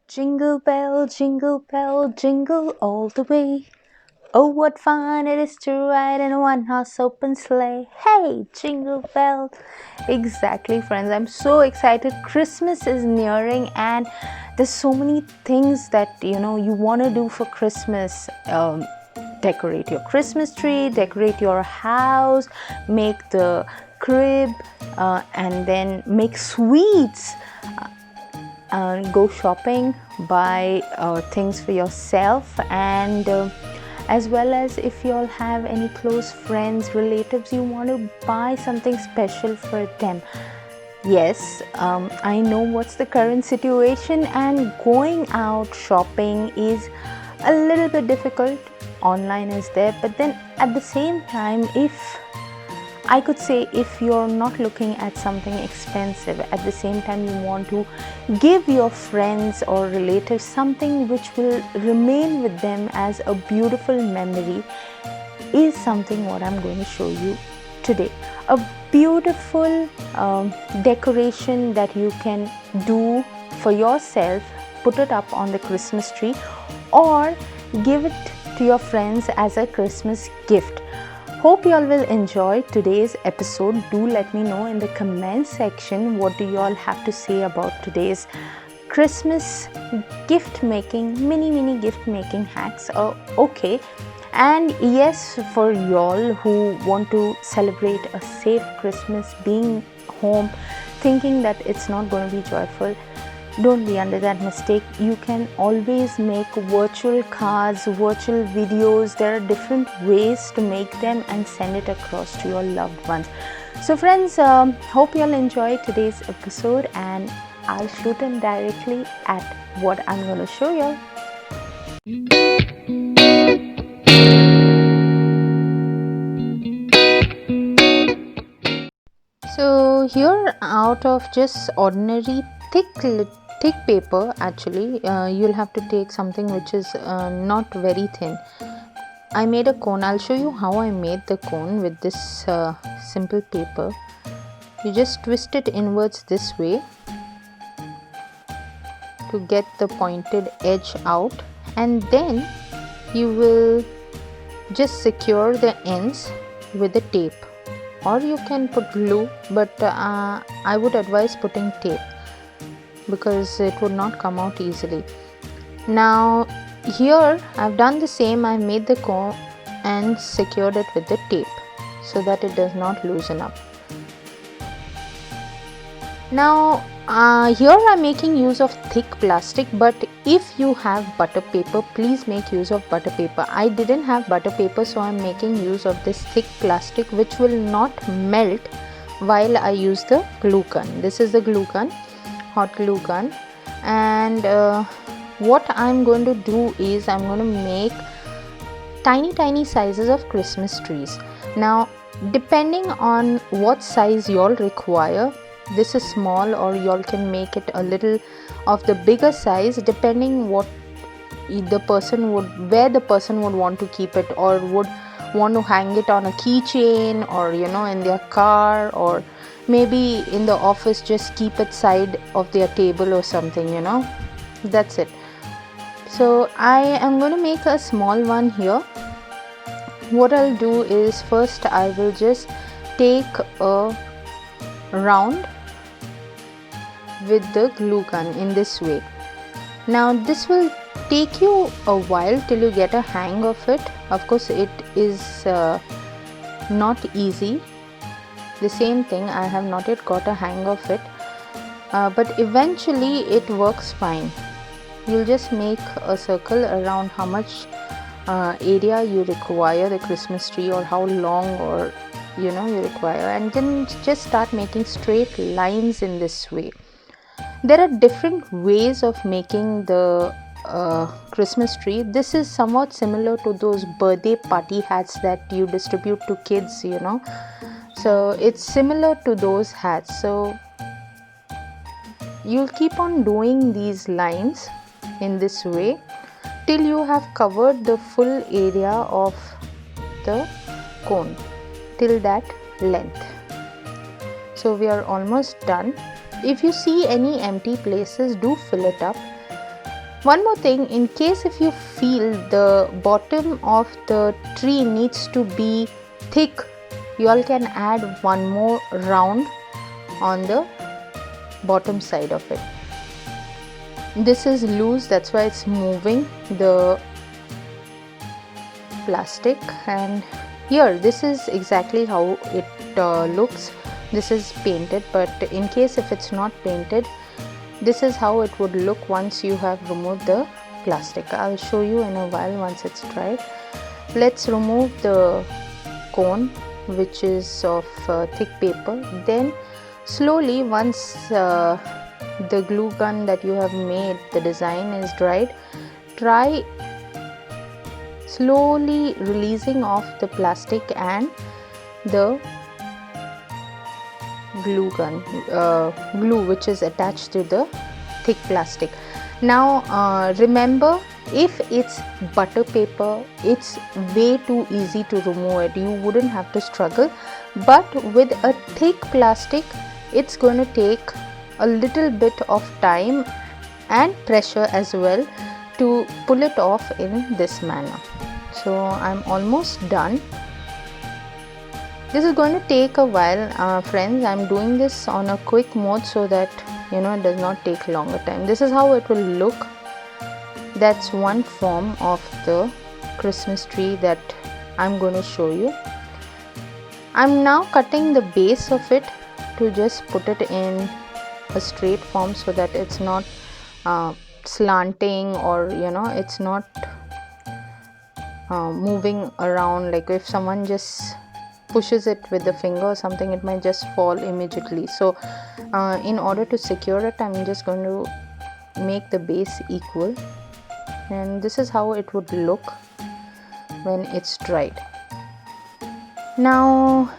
jingle bell, jingle all the way. Oh, what fun it is to ride in a one-horse open sleigh. Hey, jingle bell. Exactly, friends. I'm so excited. Christmas is nearing, and there's so many things that you want to do for Christmas. Decorate your Christmas tree, decorate your house, make the crib, and then make sweets. Go shopping, buy things for yourself, and as well as if you all have any close friends, relatives, you want to buy something special for them. Yes, I know what's the current situation, and going out shopping is a little bit difficult. Online is there, but then at the same time, I could say, if you're not looking at something expensive, at the same time you want to give your friends or relatives something which will remain with them as a beautiful memory, is something what I'm going to show you today. A beautiful decoration that you can do for yourself, put it up on the Christmas tree, or give it to your friends as a Christmas gift. Hope you all will enjoy today's episode. Do let me know in the comment section what do you all have to say about today's Christmas gift making, mini gift making hacks. Okay. And yes, for y'all who want to celebrate a safe Christmas, being home, thinking that it's not going to be joyful, don't be under that mistake. You can always make virtual cards, virtual videos. There are different ways to make them and send it across to your loved ones. So friends, hope you all enjoy today's episode, and I'll shoot in directly at what I'm going to show you. So here, out of just ordinary thick paper, actually you'll have to take something which is not very thin. I made a cone. I'll show you how I made the cone with this simple paper. You just twist it inwards this way to get the pointed edge out, and then you will just secure the ends with the tape, or you can put glue, but I would advise putting tape because it would not come out easily. Now here I've done the same. I made the cone and secured it with the tape so that it does not loosen up. Now here I'm making use of thick plastic, but if you have butter paper, please make use of butter paper. I didn't have butter paper, so I'm making use of this thick plastic which will not melt while I use the glue gun. This is the glue gun, hot glue gun, and what I'm going to do is I'm going to make tiny sizes of Christmas trees. Now depending on what size you all require, this is small, or y'all can make it a little of the bigger size, depending what the person would, where the person would want to keep it, or would want to hang it on a keychain, or in their car, or maybe in the office, just keep it side of their table or something. That's it. So I am going to make a small one here. What I'll do is, first I will just take a round with the glue gun in this way. Now this will take you a while till you get a hang of it. Of course it is not easy. The same thing, I have not yet got a hang of it, but eventually it works fine. You'll just make a circle around how much area you require the Christmas tree, or how long, or you require, and then just start making straight lines in this way. There are different ways of making the Christmas tree. This is somewhat similar to those birthday party hats that you distribute to kids, so it's similar to those hats. So you'll keep on doing these lines in this way till you have covered the full area of the cone, till that length. So we are almost done. If you see any empty places, do fill it up. One more thing, in case if you feel the bottom of the tree needs to be thick, you all can add one more round on the bottom side of it. This is loose, that's why it's moving the plastic. And here, this is exactly how it looks. This is painted, but in case if it's not painted, this is how it would look once you have removed the plastic. I'll show you in a while once it's dried. Let's remove the cone, which is of thick paper. Then slowly, once the glue gun that you have made, the design is dried, try slowly releasing off the plastic and the glue which is attached to the thick plastic. Now remember, if it's butter paper, it's way too easy to remove it, you wouldn't have to struggle. But with a thick plastic, it's going to take a little bit of time and pressure as well to pull it off in this manner. So I'm almost done. This is going to take a while, friends. I'm doing this on a quick mode so that it does not take longer time. This is how it will look. That's one form of the Christmas tree that I'm going to show you. I'm now cutting the base of it to just put it in a straight form so that it's not slanting, or it's not moving around. Like if someone just pushes it with the finger or something, it might just fall immediately. So in order to secure it, I'm just going to make the base equal, and this is how it would look when it's dried. Now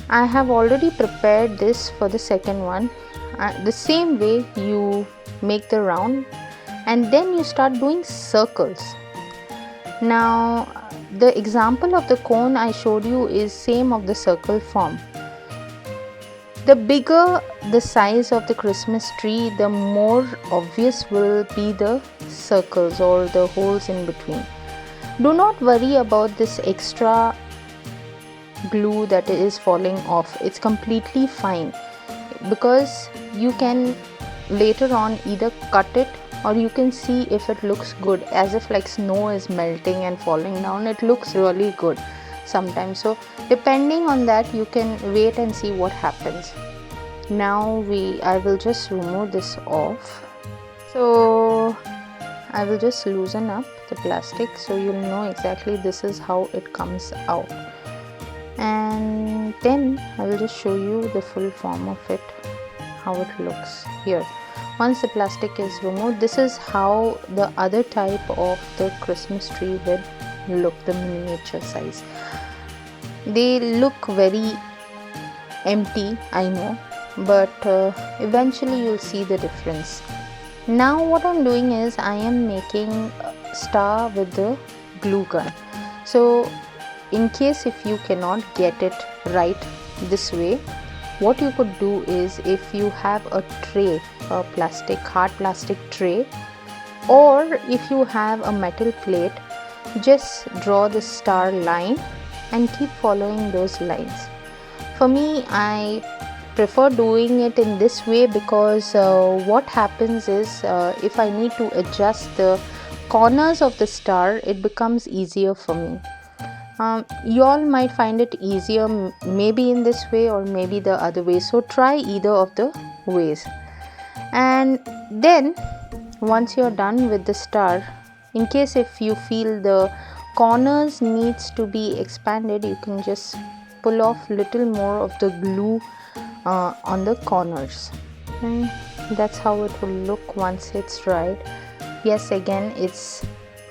I have already prepared this for the second one. The same way you make the round and then you start doing circles. Now the example of the cone I showed you is same of the circle form. The bigger the size of the Christmas tree, the more obvious will be the circles or the holes in between. Do not worry about this extra glue that is falling off. It's completely fine, because you can later on either cut it, or you can see if it looks good, as if like snow is melting and falling down. It looks really good sometimes. So depending on that, you can wait and see what happens. Now I will just remove this off. So I will just loosen up the plastic so you'll know exactly this is how it comes out. And then I will just show you the full form of it, how it looks here. Once the plastic is removed, this is how the other type of the Christmas tree will look, the miniature size. They look very empty, I know, but eventually you'll see the difference. Now what I'm doing is I am making a star with the glue gun. So in case if you cannot get it right this way, what you could do is, if you have a tray, a hard plastic tray, or if you have a metal plate, just draw the star line and keep following those lines. For me, I prefer doing it in this way because what happens is if I need to adjust the corners of the star, it becomes easier for me. You all might find it easier maybe in this way or maybe the other way, so try either of the ways. And then once you're done with the star, in case if you feel the corners needs to be expanded, you can just pull off little more of the glue on the corners, and that's how it will look once it's dried. Yes, again it's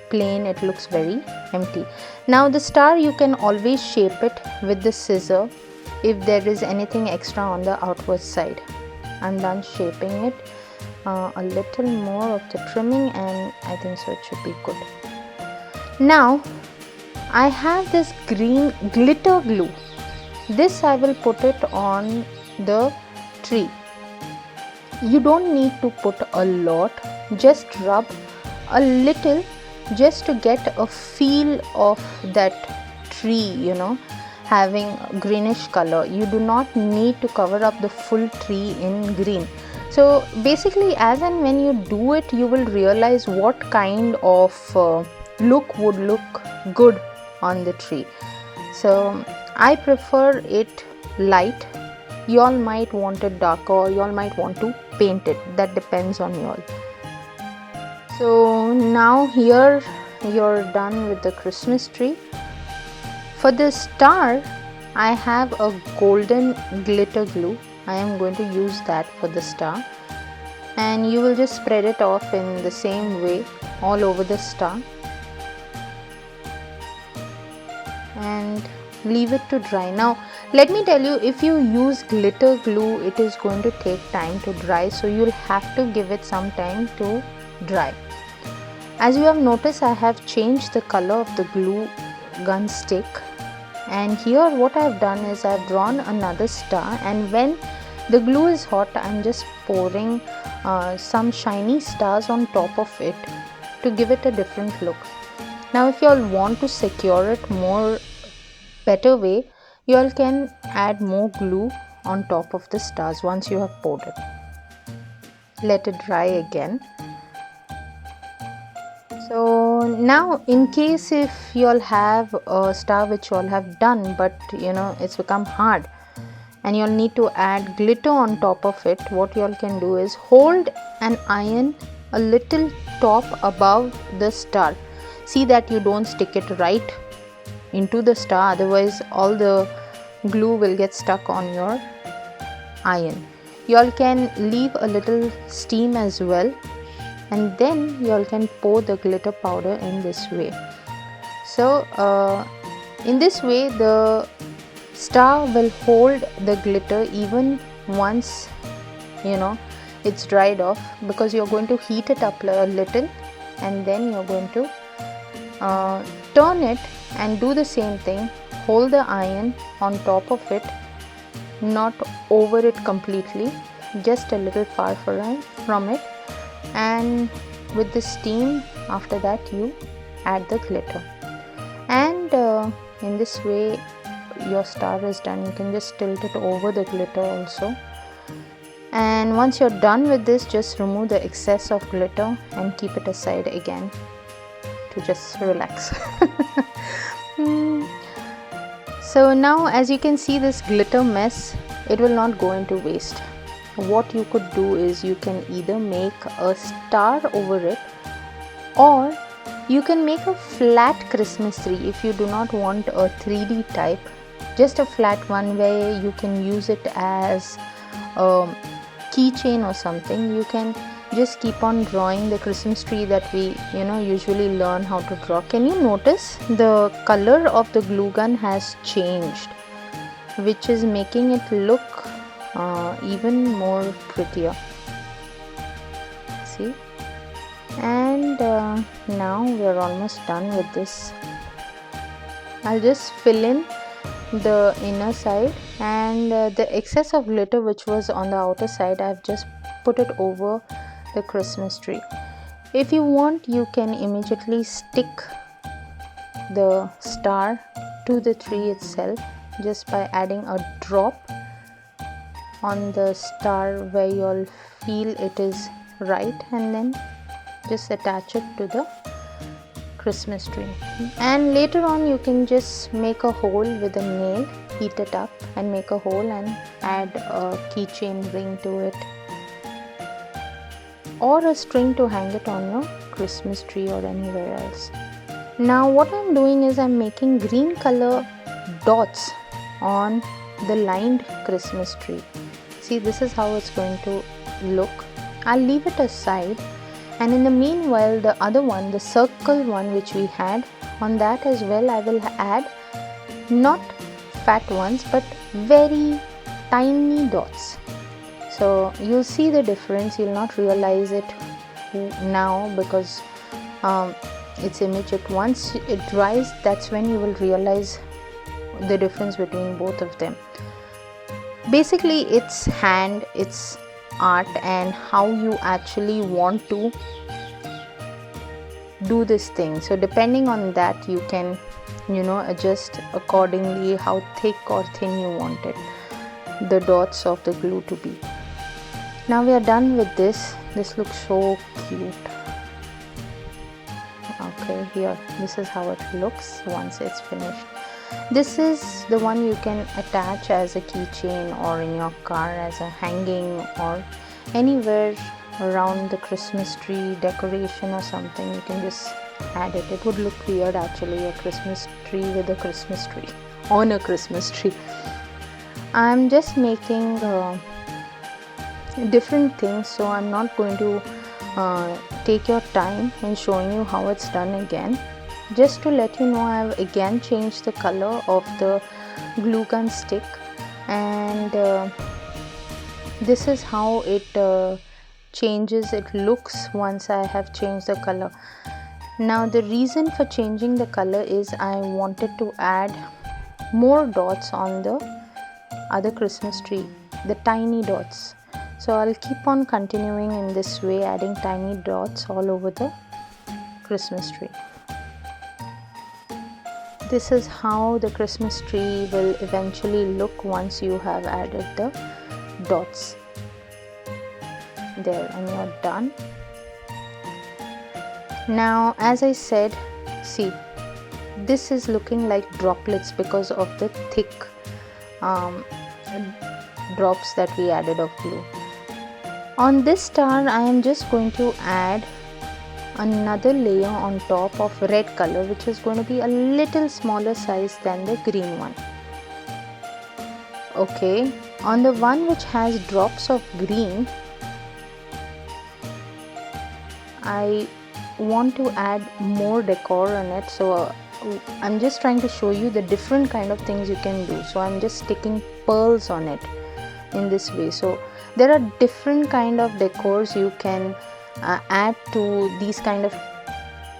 plain, it looks very empty. Now the star, you can always shape it with the scissor if there is anything extra on the outward side. I'm done shaping it. A little more of the trimming and I think so it should be good. Now I have this green glitter glue. This I will put it on the tree. You don't need to put a lot, just rub a little, just to get a feel of that tree, having greenish color. You do not need to cover up the full tree in green. So basically, as and when you do it, you will realize what kind of look would look good on the tree. So I prefer it light. You all might want it darker, or you all might want to paint it. That depends on you all. So now here you're done with the Christmas tree. For the star, I have a golden glitter glue. I am going to use that for the star, and you will just spread it off in the same way all over the star and leave it to dry. Now let me tell you, if you use glitter glue, it is going to take time to dry, so you'll have to give it some time to dry. As you have noticed, I have changed the color of the glue gun stick, and here what I have done is I have drawn another star, and when the glue is hot, I am just pouring some shiny stars on top of it to give it a different look. Now if you all want to secure it more better way, you all can add more glue on top of the stars once you have poured it. Let it dry again. So now, in case if you all have a star which you all have done, but it's become hard and you all need to add glitter on top of it, what you all can do is hold an iron a little top above the star. See that you don't stick it right into the star, otherwise all the glue will get stuck on your iron. You all can leave a little steam as well, and then you all can pour the glitter powder in this way. So in this way the star will hold the glitter even once it's dried off, because you're going to heat it up a little and then you're going to turn it and do the same thing. Hold the iron on top of it, not over it completely, just a little far from it, and with the steam after that you add the glitter, and in this way your star is done. You can just tilt it over the glitter also, and once you're done with this, just remove the excess of glitter and keep it aside again to just relax. So now, as you can see, this glitter mess, it will not go into waste. What you could do is you can either make a star over it, or you can make a flat Christmas tree if you do not want a 3D type, just a flat one where you can use it as a keychain or something. You can just keep on drawing the Christmas tree that we usually learn how to draw. Can you notice the color of the glue gun has changed, which is making it look even more prettier. See, and now we're almost done with this. I'll just fill in the inner side, and the excess of glitter which was on the outer side, I've just put it over the Christmas tree. If you want, you can immediately stick the star to the tree itself just by adding a drop on the star where you'll feel it is right, and then just attach it to the Christmas tree. And later on you can just make a hole with a nail, heat it up and make a hole and add a keychain ring to it, or a string to hang it on your Christmas tree or anywhere else. Now what I'm doing is I'm making green color dots on the lined Christmas tree. See, this is how it's going to look. I'll leave it aside, and in the meanwhile the other one, the circle one which we had, on that as well I will add not fat ones but very tiny dots. So you'll see the difference. You'll not realize it now because it's immediate. Once it dries, that's when you will realize the difference between both of them. Basically it's art and how you actually want to do this thing. So depending on that, you can adjust accordingly how thick or thin you want it, the dots of the glue to be. Now we are done with this. This looks so cute. Okay, here, this is how it looks once it's finished. This is the one you can attach as a keychain or in your car as a hanging or anywhere around the Christmas tree decoration or something. You can just add it. It would look weird actually, a Christmas tree with a Christmas tree on a Christmas tree. I'm just making different things, so I'm not going to take your time in showing you how it's done again. Just to let you know, I've again changed the color of the glue gun stick, and this is how it changes. It looks once I have changed the color. Now the reason for changing the color is I wanted to add more dots on the other Christmas tree, the tiny dots. So I'll keep on continuing in this way, adding tiny dots all over the Christmas tree. This is how the Christmas tree will eventually look once you have added the dots. There, and you're done. Now, as I said, see, this is looking like droplets because of the thick drops that we added of glue. On this star, I am just going to add another layer on top of red color, which is going to be a little smaller size than the green one. Okay, on the one which has drops of green, I want to add more decor on it, so I'm just trying to show you the different kind of things you can do. So I'm just sticking pearls on it in this way. So there are different kind of decors you can add to these kind of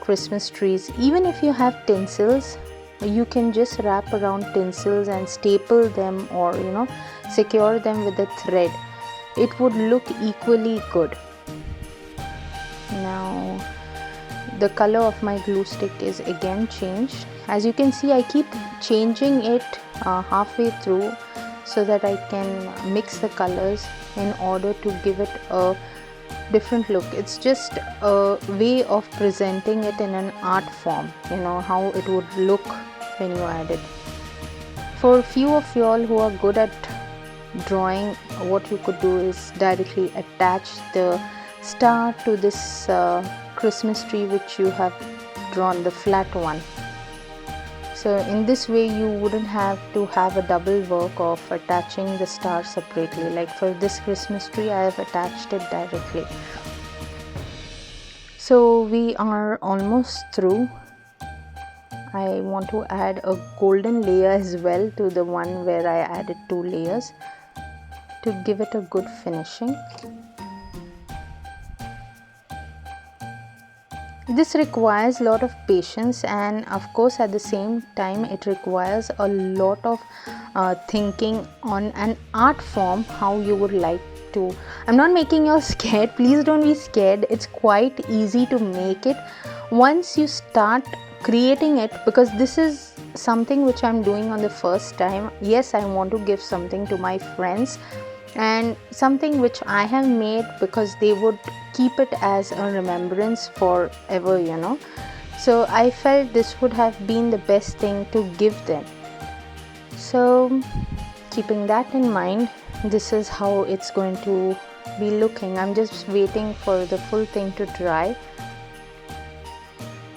Christmas trees. Even if you have tinsels, you can just wrap around tinsels and staple them, or secure them with a thread. It would look equally good. Now the color of my glue stick is again changed. As you can see, I keep changing it halfway through so that I can mix the colors in order to give it a different look. It's just a way of presenting it in an art form, how it would look when you add it. For a few of y'all who are good at drawing, what you could do is directly attach the star to this Christmas tree which you have drawn, the flat one. So in this way you wouldn't have to have a double work of attaching the star separately. Like for this Christmas tree, I have attached it directly. So we are almost through. I want to add a golden layer as well to the one where I added 2 layers to give it a good finishing. This requires a lot of patience, and of course at the same time it requires a lot of thinking on an art form how you would like to. I'm not making you scared, please don't be scared. It's quite easy to make it once you start creating it, because this is something which I'm doing on the first time. Yes, I want to give something to my friends and something which I have made because they would keep it as a remembrance forever, So I felt this would have been the best thing to give them. So keeping that in mind, this is how it's going to be looking. I'm just waiting for the full thing to dry.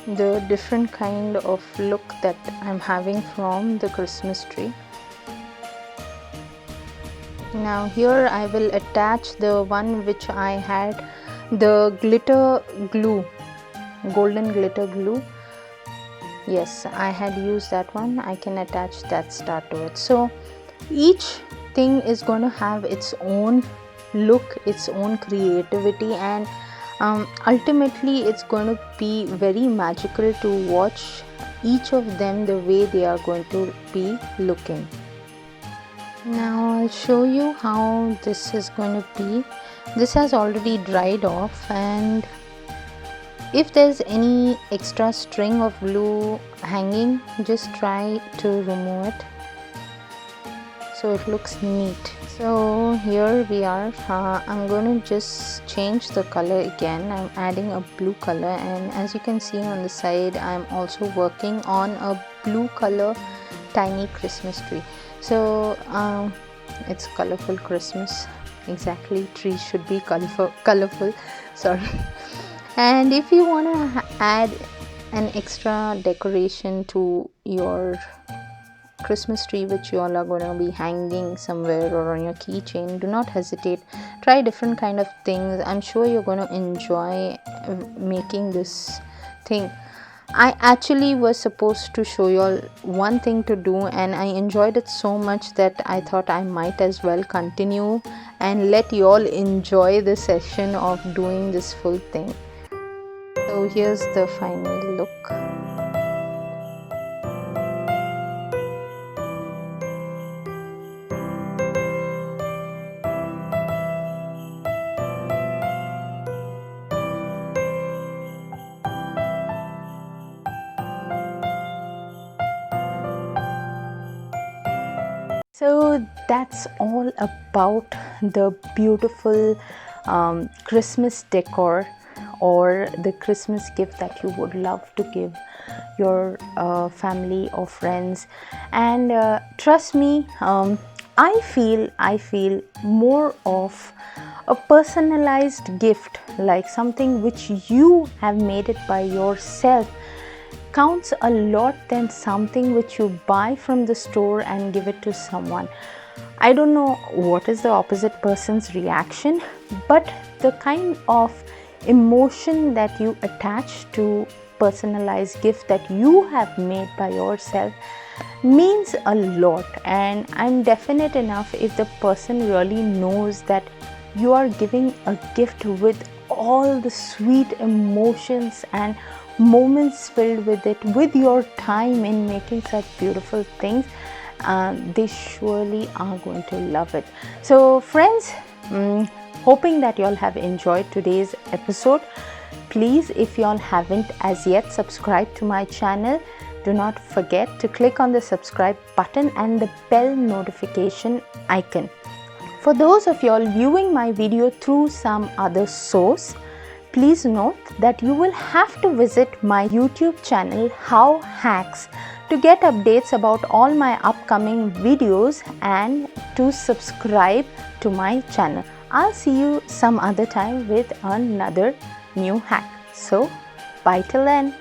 The different kind of look that I'm having from the Christmas tree. Now here I will attach the one which I had, the glitter glue, golden glitter glue. Yes, I had used that one. I can attach that star to it. So each thing is going to have its own look, its own creativity, and ultimately it's going to be very magical to watch each of them the way they are going to be looking. Now I'll show you how this is going to be. This has already dried off, and If there's any extra string of glue hanging, just try to remove it so it looks neat. So here we are. I'm going to just change the color again. I'm adding a blue color, and as you can see on the side, I'm also working on a blue color tiny Christmas tree. So it's colorful Christmas. Exactly, trees should be colorful. Sorry. And if you want to add an extra decoration to your Christmas tree, which you all are going to be hanging somewhere or on your keychain, do not hesitate. Try different kind of things. I'm sure you're going to enjoy making this thing. I actually was supposed to show you all one thing to do, and I enjoyed it so much that I thought I might as well continue and let you all enjoy the session of doing this full thing. So here's the final look. So that's all about the beautiful Christmas decor or the Christmas gift that you would love to give your family or friends. And trust me, I feel more of a personalized gift, like something which you have made it by yourself, counts a lot than something which you buy from the store and give it to someone. I don't know what is the opposite person's reaction, but the kind of emotion that you attach to personalized gift that you have made by yourself means a lot. And I'm definite enough, if the person really knows that you are giving a gift with all the sweet emotions and moments filled with it, with your time in making such beautiful things, they surely are going to love it. So friends, hoping that you all have enjoyed today's episode. Please, if you all haven't as yet subscribed to my channel, do not forget to click on the subscribe button and the bell notification icon. For those of you all viewing my video through some other source, please note that you will have to visit my YouTube channel How Hacks to get updates about all my upcoming videos and to subscribe to my channel. I'll see you some other time with another new hack. So bye till then.